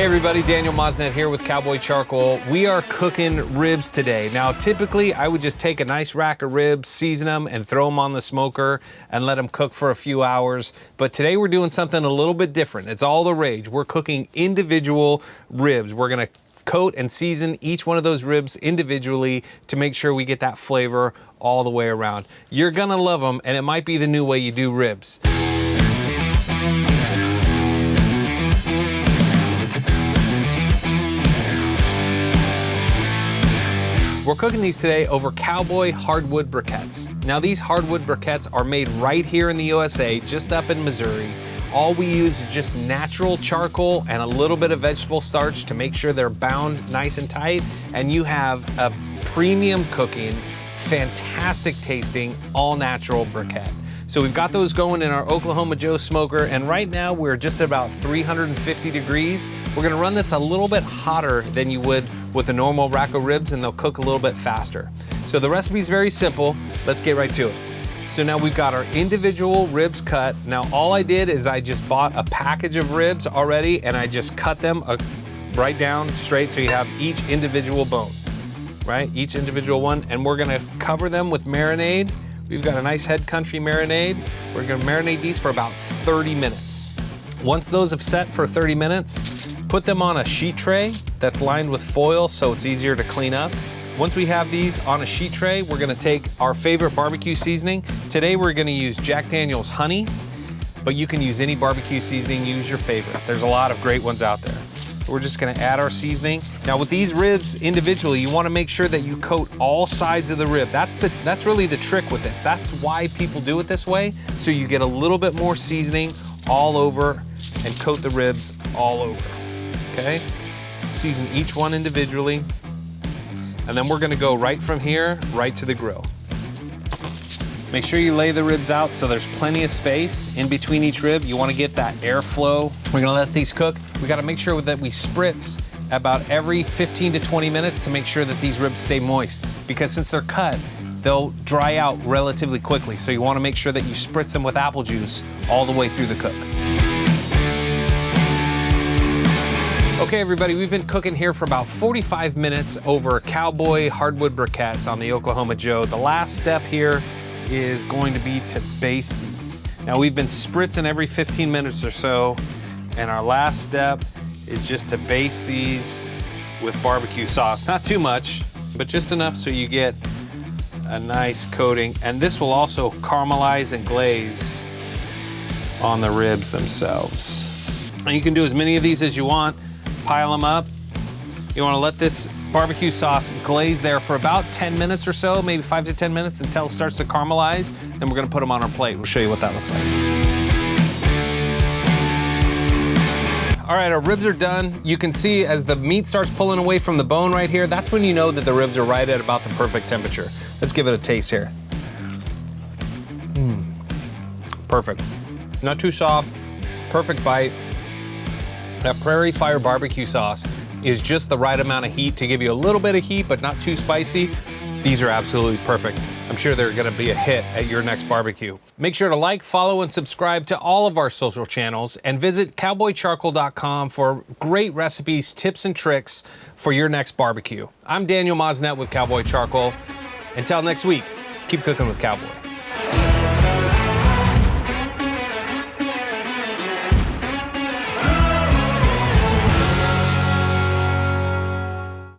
Hey everybody, Daniel Marinate here with Cowboy Charcoal. We are cooking ribs today. Now typically I would just take a nice rack of ribs, season them, and throw them on the smoker and let them cook for a few hours. But today we're doing something a little bit different. It's all the rage. We're cooking individual ribs. We're gonna coat and season each one of those ribs individually to make sure we get that flavor all the way around. You're gonna love them, and it might be the new way you do ribs. We're cooking these today over Cowboy hardwood briquettes. Now these hardwood briquettes are made right here in the USA, just up in Missouri. All we use is just natural charcoal and a little bit of vegetable starch to make sure they're bound nice and tight, and you have a premium cooking, fantastic tasting, all natural briquette. So we've got those going in our Oklahoma Joe smoker, and right now we're just about 350 degrees. We're gonna run this a little bit hotter than you would with a normal rack of ribs, and they'll cook a little bit faster. So the recipe is very simple. Let's get right to it. So now we've got our individual ribs cut. Now all I did is I just bought a package of ribs already, and I just cut them right down straight so you have each individual bone, right? Each individual one, and we're gonna cover them with marinade. We've got a nice head country marinade. We're gonna marinate these for about 30 minutes. Once those have set for 30 minutes, put them on a sheet tray that's lined with foil so it's easier to clean up. Once we have these on a sheet tray, we're gonna take our favorite barbecue seasoning. Today we're gonna use Jack Daniel's honey, but you can use any barbecue seasoning, use your favorite. There's a lot of great ones out there. We're just gonna add our seasoning. Now with these ribs individually, you wanna make sure that you coat all sides of the rib. That's really the trick with this. That's why people do it this way, so you get a little bit more seasoning all over and coat the ribs all over, okay? Season each one individually, and then we're gonna go right from here, right to the grill. Make sure you lay the ribs out so there's plenty of space in between each rib. You wanna get that airflow. We're gonna let these cook. We gotta make sure that we spritz about every 15 to 20 minutes to make sure that these ribs stay moist, because since they're cut, they'll dry out relatively quickly. So you wanna make sure that you spritz them with apple juice all the way through the cook. Okay, everybody, we've been cooking here for about 45 minutes over Cowboy hardwood briquettes on the Oklahoma Joe. The last step here is going to be to baste these. Now we've been spritzing every 15 minutes or so, and our last step is just to baste these with barbecue sauce. Not too much, but just enough so you get a nice coating. And this will also caramelize and glaze on the ribs themselves. And you can do as many of these as you want. Pile them up. You wanna let this barbecue sauce glaze there for about 10 minutes or so, maybe 5 to 10 minutes until it starts to caramelize. Then we're gonna put them on our plate. We'll show you what that looks like. All right, our ribs are done. You can see as the meat starts pulling away from the bone right here, that's when you know that the ribs are right at about the perfect temperature. Let's give it a taste here. Perfect. Not too soft, perfect bite. That Prairie Fire barbecue sauce is just the right amount of heat to give you a little bit of heat, but not too spicy. These are absolutely perfect. I'm sure they're gonna be a hit at your next barbecue. Make sure to like, follow, and subscribe to all of our social channels, and visit cowboycharcoal.com for great recipes, tips, and tricks for your next barbecue. I'm Daniel Marinate with Cowboy Charcoal. Until next week, keep cooking with Cowboy.